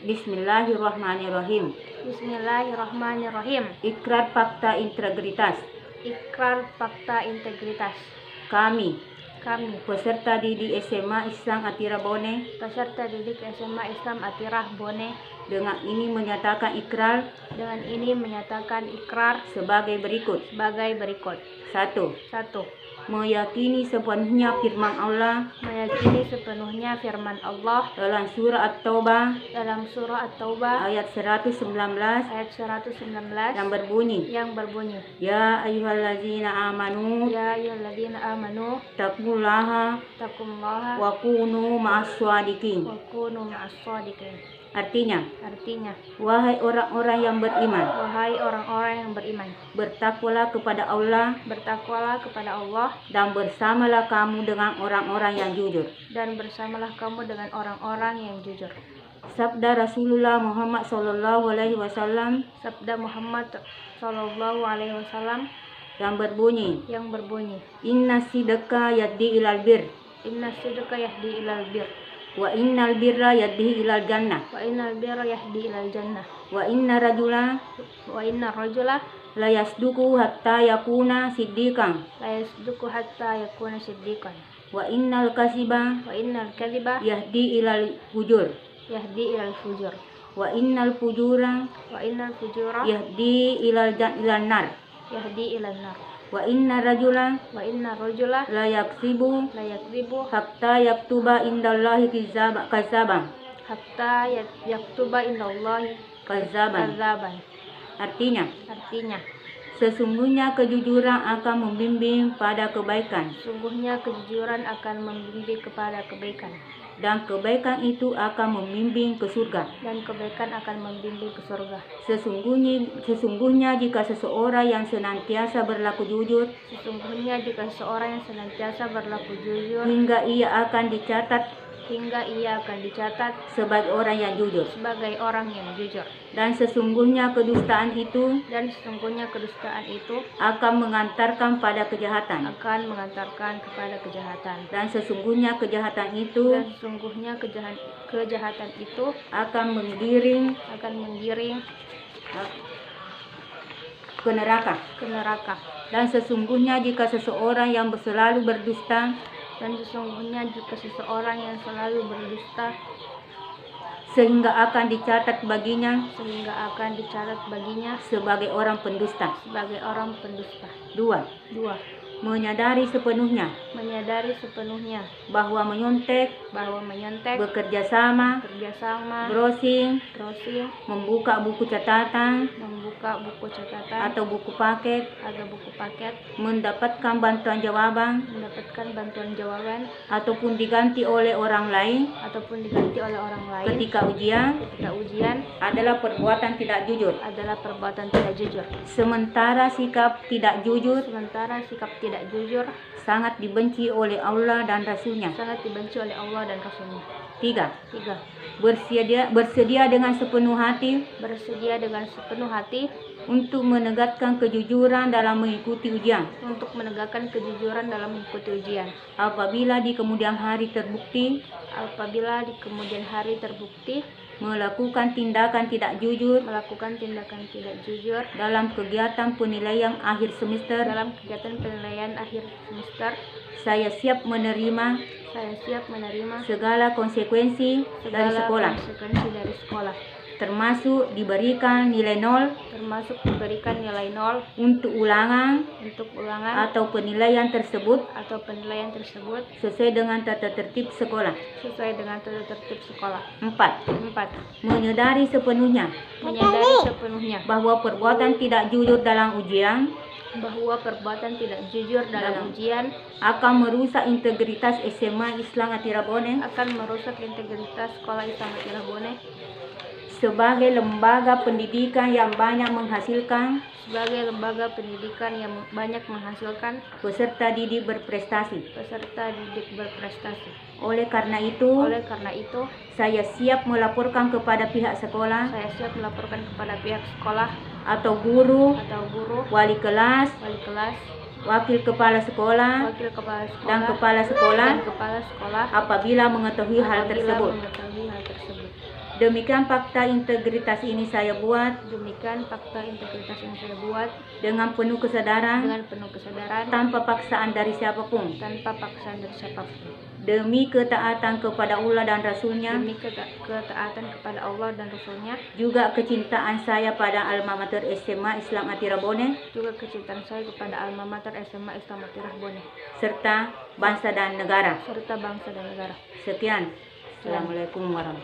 Bismillahirrahmanirrahim. Bismillahirrahmanirrahim. Ikrar fakta integritas. Ikrar fakta integritas. Kami, Kami, peserta didik SMA Islam Atira Bone, peserta didik SMA Islam Atirah Bone, dengan ini menyatakan ikrar dengan ini menyatakan ikrar sebagai berikut. 1. 1. Meyakini sepenuhnya firman Allah Meyakini sepenuhnya firman Allah dalam surah At-Taubah dalam surah At-Taubah ayat 119 ayat 119 yang berbunyi, Ya ayyuhallazina amanu ayyuhalladzina amanu taqullaha taqullaha wa kunu ma'as shadiqin. wa kunu ma'as-shadiqin. Artinya, Artinya, wahai orang-orang yang beriman, wahai orang-orang yang beriman, bertakwalah kepada Allah bertakwalah kepada Allah dan bersamalah kamu dengan orang-orang yang jujur. dan bersamalah kamu dengan orang-orang yang jujur. Sabda Rasulullah Muhammad SAW Sabda Muhammad Sallallahu Alaihi Wasallam yang berbunyi, Inna sidqa yaddi ilal bir Inna sidqa yahdi ilal bir wa innal birra yaddi ilal jannah wa innal birra yahdi ilal jannah wa inna rajula wa inna rajula la yasduku hatta yakuna siddiqan la yasduku hatta yakuna siddiqan wa innal kasiba wa innal kadhiba yahdi ilal fujur yahdi ilal fujur wa innal fujura wa innal fujura yahdi ilal nar yahdi ilal nar wa inna rajula wa inna rajula la yakzibu la yakdzibu hatta yaktuba indallahi kazaban. hatta yaktuba indallahi Kazaban. kadzaban. Artinya, Artinya, sesungguhnya kejujuran akan membimbing pada kebaikan sungguhnya kejujuran akan membimbing kepada kebaikan dan kebaikan itu akan membimbing ke surga. dan kebaikan akan membimbing ke surga. Sesungguhnya jika seseorang yang senantiasa berlaku jujur Sesungguhnya jika seorang yang senantiasa berlaku jujur hingga ia akan dicatat sebagai orang yang jujur, sebagai orang yang jujur, dan sesungguhnya kedustaan itu akan mengantarkan pada kejahatan, akan mengantarkan kepada kejahatan, dan sesungguhnya kejahatan itu kejahatan itu akan menggiring ke neraka. Dan sesungguhnya jika seseorang yang selalu berdusta sehingga akan dicatat baginya sebagai orang pendusta. 2. Menyadari sepenuhnya bahwa menyontek, bekerja sama, browsing, membuka buku catatan atau buku paket, mendapatkan bantuan jawaban ataupun diganti oleh orang lain ketika ujian adalah perbuatan tidak jujur. Sementara sikap tidak jujur sangat dibenci oleh Allah dan Rasulnya. 3. Bersedia dengan sepenuh hati untuk menegakkan kejujuran dalam mengikuti ujian. Apabila di kemudian hari terbukti melakukan tindakan tidak jujur dalam kegiatan penilaian akhir semester, saya siap menerima segala konsekuensi dari sekolah, termasuk diberikan nilai 0 untuk ulangan atau penilaian tersebut sesuai dengan tata tertib sekolah. 4. Menyadari sepenuhnya bahwa perbuatan tidak jujur dalam ujian akan merusak integritas SMA Islam Atira Bone sebagai lembaga pendidikan yang banyak menghasilkan peserta didik berprestasi. Oleh karena itu, saya siap melaporkan kepada pihak sekolah atau guru, wali kelas, wakil kepala sekolah wakil kepala sekolah, dan kepala sekolah dan kepala sekolah apabila mengetahui hal apabila tersebut. mengetahui hal tersebut. Demikian fakta integritas ini saya buat Demikian fakta integritas yang saya buat dengan penuh kesadaran dengan penuh kesadaran tanpa paksaan dari siapapun, tanpa paksaan dari siapapun, demi ketaatan kepada Allah dan Rasulnya, demi ketaatan kepada Allah dan Rasulnya, juga kecintaan saya pada alma mater SMA Islam Atira Bone, juga kecintaan saya kepada alma mater SMA Islam Atira Bone, serta bangsa dan negara. serta bangsa dan negara. Sekian. Assalamualaikum warahmatullahi wabarakatuh.